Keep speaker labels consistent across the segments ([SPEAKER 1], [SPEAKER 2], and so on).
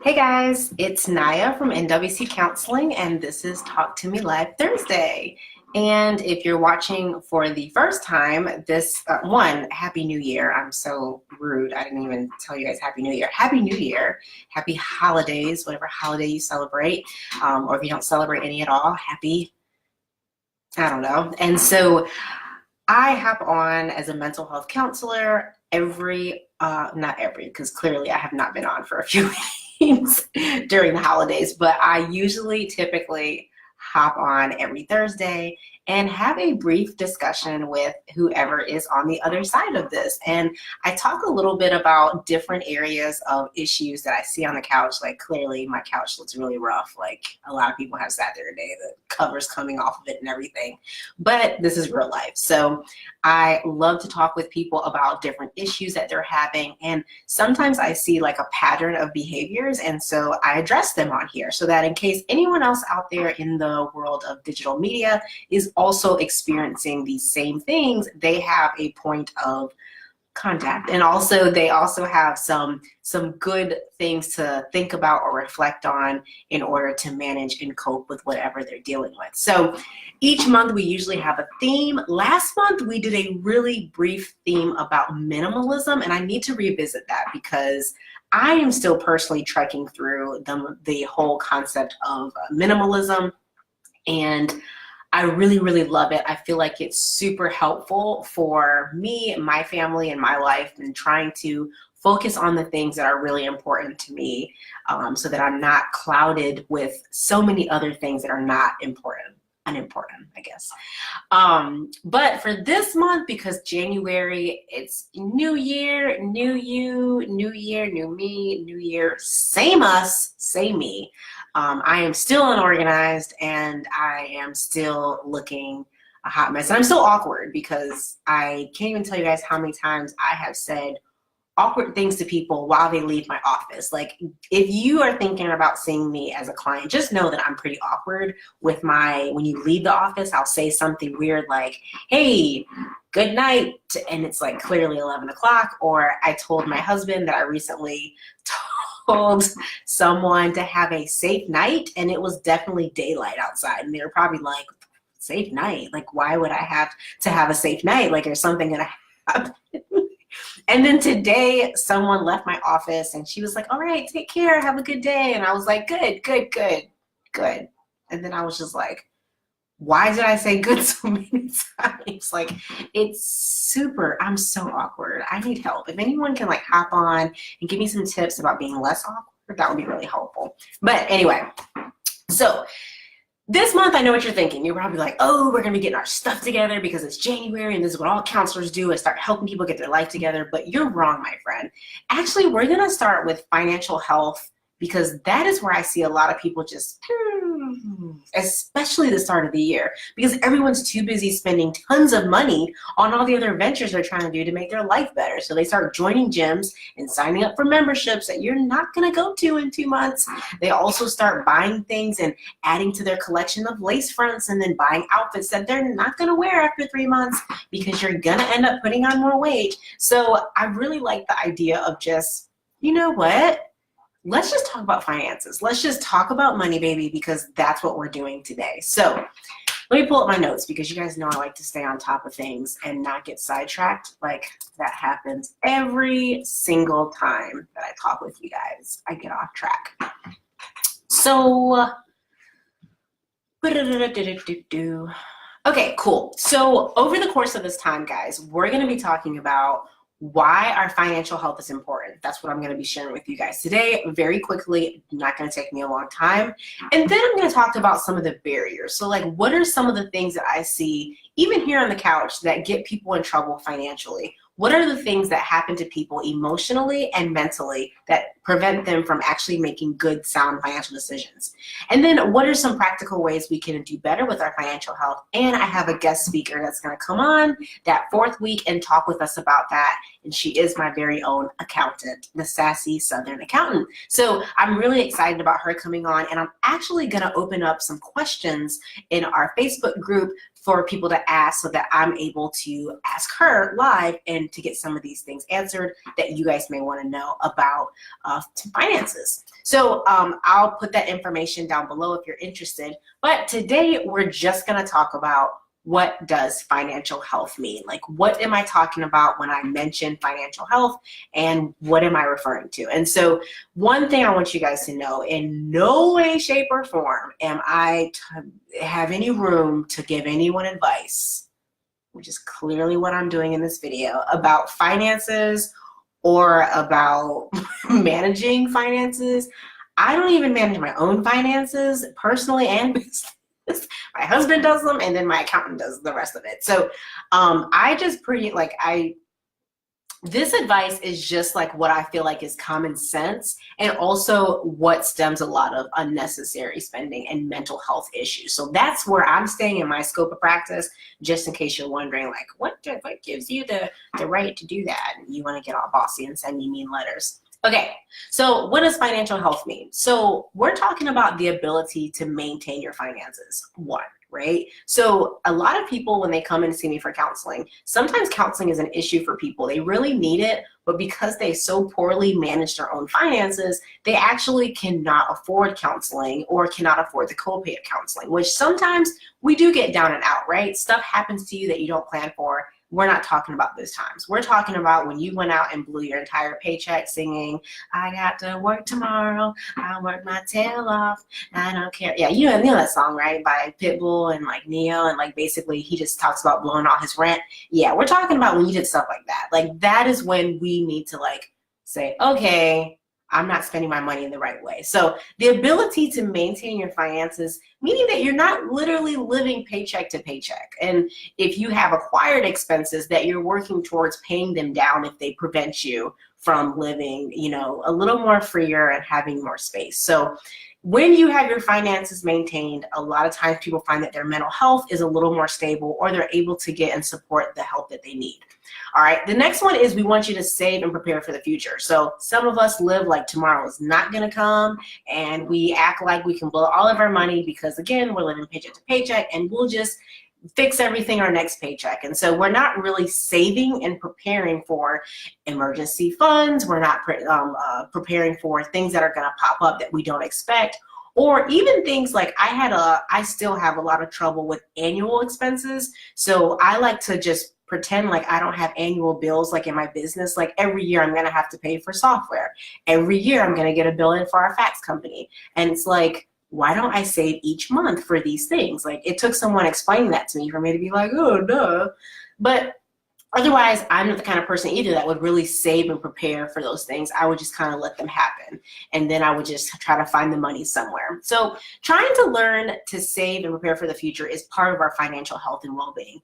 [SPEAKER 1] Hey guys, it's Naya from NWC Counseling, and this is Talk to Me Live Thursday. And if you're watching for the first time, Happy New Year. I'm so rude. I didn't even tell you guys Happy New Year. Happy New Year. Happy holidays, whatever holiday you celebrate. Or if you don't celebrate any at all, I don't know. And so I hop on as a mental health counselor not every, because clearly I have not been on for a few weeks during the holidays, but I typically hop on every Thursday and have a brief discussion with whoever is on the other side of this. And I talk a little bit about different areas of issues that I see on the couch. Like, clearly my couch looks really rough. Like, a lot of people have sat there today, the covers coming off of it and everything, but this is real life. So I love to talk with people about different issues that they're having. And sometimes I see like a pattern of behaviors. And so I address them on here so that in case anyone else out there in the world of digital media is also experiencing these same things, they have a point of contact. And also they also have some good things to think about or reflect on in order to manage and cope with whatever they're dealing with. So each month we usually have a theme. Last month we did a really brief theme about minimalism, and I need to revisit that because I am still personally trekking through the whole concept of minimalism, and I really, really love it. I feel like it's super helpful for me, my family, and my life, and trying to focus on the things that are really important to me, so that I'm not clouded with so many other things that are not unimportant, I guess. But for this month, because January, it's new year, new you, new year, new me, new year, same us, same me. I am still unorganized and I am still looking a hot mess. And I'm still awkward because I can't even tell you guys how many times I have said awkward things to people while they leave my office. Like, if you are thinking about seeing me as a client, just know that I'm pretty awkward with when you leave the office, I'll say something weird like, hey, good night. And it's like clearly 11 o'clock. Or I told my husband that I recently told someone to have a safe night, and it was definitely daylight outside. And they were probably like, safe night? Like, why would I have to have a safe night? Like, there's something gonna happen. And then today someone left my office and she was like, all right, take care, have a good day. And I was like, good. And then I was just like, why did I say good so many times? Like, I'm so awkward. I need help. If anyone can like hop on and give me some tips about being less awkward, that would be really helpful. But anyway, so this month, I know what you're thinking. You're probably like, oh, we're going to be getting our stuff together because it's January and this is what all counselors do, is start helping people get their life together. But you're wrong, my friend. Actually, we're going to start with financial health because that is where I see a lot of people just, especially the start of the year, because everyone's too busy spending tons of money on all the other ventures they're trying to do to make their life better. So they start joining gyms and signing up for memberships that you're not going to go to in 2 months. They also start buying things and adding to their collection of lace fronts, and then buying outfits that they're not going to wear after 3 months because you're going to end up putting on more weight. So I really like the idea of just, you know what? Let's just talk about finances. Let's just talk about money, baby, because that's what we're doing today. So let me pull up my notes because you guys know I like to stay on top of things and not get sidetracked. Like, that happens every single time that I talk with you guys. I get off track. So, okay, cool. So over the course of this time, guys, we're going to be talking about why our financial health is important. That's what I'm going to be sharing with you guys today very quickly. Not going to take me a long time. And then I'm going to talk about some of the barriers. So like, what are some of the things that I see even here on the couch that get people in trouble financially? What are the things that happen to people emotionally and mentally that prevent them from actually making good, sound financial decisions? And then what are some practical ways we can do better with our financial health? And I have a guest speaker that's going to come on that 4th week and talk with us about that and she is my very own accountant, the sassy Southern accountant. So I'm really excited about her coming on, and I'm actually going to open up some questions in our Facebook group for people to ask so that I'm able to ask her live and to get some of these things answered that you guys may want to know about finances. So I'll put that information down below if you're interested. But today we're just going to talk about what does financial health mean? Like, what am I talking about when I mention financial health, and what am I referring to? And so one thing I want you guys to know, in no way, shape, or form am I to have any room to give anyone advice, which is clearly what I'm doing in this video, about finances or about managing finances. I don't even manage my own finances personally and business. My husband does them, and then my accountant does the rest of it. So I just this advice is just like what I feel like is common sense, and also what stems a lot of unnecessary spending and mental health issues. So that's where I'm staying in my scope of practice, just in case you're wondering, like, what gives you the right to do that? And you want to get all bossy and send me mean letters. Okay, so what does financial health mean? So we're talking about the ability to maintain your finances, one, right? So a lot of people, when they come in to see me for counseling, sometimes counseling is an issue for people. They really need it, but because they so poorly manage their own finances, they actually cannot afford counseling or cannot afford the copay of counseling, which sometimes we do get down and out, right? Stuff happens to you that you don't plan for. We're not talking about those times. We're talking about when you went out and blew your entire paycheck singing, I got to work tomorrow, I work my tail off, I don't care. Yeah, you know that song, right? By Pitbull and like Neo, and like basically he just talks about blowing all his rent. Yeah, we're talking about when you did stuff like that. Like that is when we need to like say, okay, I'm not spending my money in the right way. So the ability to maintain your finances, meaning that you're not literally living paycheck to paycheck. And if you have acquired expenses, that you're working towards paying them down if they prevent you from living, you know, a little more freer and having more space. So when you have your finances maintained, a lot of times people find that their mental health is a little more stable, or they're able to get and support the help that they need. All right, the next one is we want you to save and prepare for the future. So some of us live like tomorrow is not gonna come, and we act like we can blow all of our money because, again, we're living paycheck to paycheck, and we'll just fix everything our next paycheck. And so we're not really saving and preparing for emergency funds. We're not preparing for things that are going to pop up that we don't expect, or even things like I still have a lot of trouble with annual expenses. So I like to just pretend like I don't have annual bills like in my business. Like every year I'm going to have to pay for software. Every year I'm going to get a bill in for our fax company. And it's like, why don't I save each month for these things? Like, it took someone explaining that to me for me to be like, oh, duh. But otherwise, I'm not the kind of person either that would really save and prepare for those things. I would just kind of let them happen. And then I would just try to find the money somewhere. So trying to learn to save and prepare for the future is part of our financial health and well-being.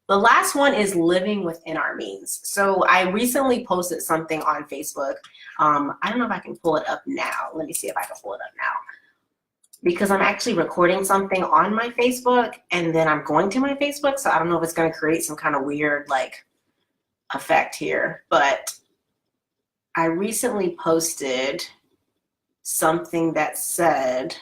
[SPEAKER 1] The last one is living within our means. So I recently posted something on Facebook. I don't know if I can pull it up now. Let me see if I can pull it up now, because I'm actually recording something on my Facebook and then I'm going to my Facebook. So I don't know if it's going to create some kind of weird like effect here, but I recently posted something that said,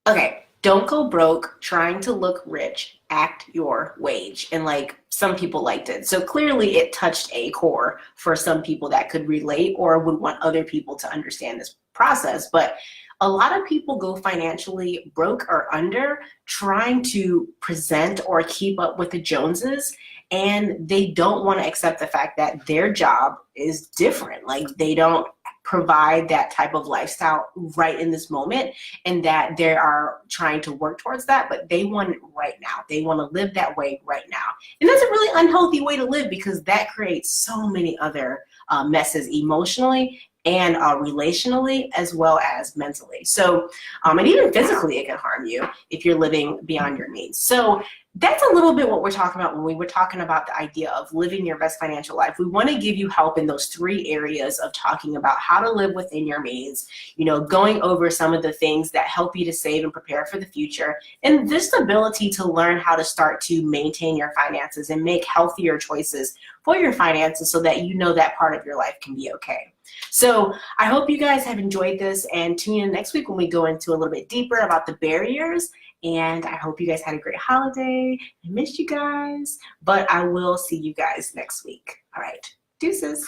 [SPEAKER 1] okay, don't go broke trying to look rich, act your wage. And like some people liked it. So clearly it touched a core for some people that could relate or would want other people to understand this process. But a lot of people go financially broke or under trying to present or keep up with the Joneses, and they don't want to accept the fact that their job is different. Like they don't provide that type of lifestyle right in this moment, and that they are trying to work towards that, but they want it right now. They want to live that way right now. And that's a really unhealthy way to live, because that creates so many other messes emotionally and relationally as well as mentally. So, and even physically it can harm you if you're living beyond your means. So that's a little bit what we're talking about when we were talking about the idea of living your best financial life. We want to give you help in those 3 areas of talking about how to live within your means, you know, going over some of the things that help you to save and prepare for the future, and this ability to learn how to start to maintain your finances and make healthier choices for your finances so that you know that part of your life can be okay. So I hope you guys have enjoyed this, and tune in next week when we go into a little bit deeper about the barriers. And I hope you guys had a great holiday. I missed you guys, but I will see you guys next week. All right, deuces.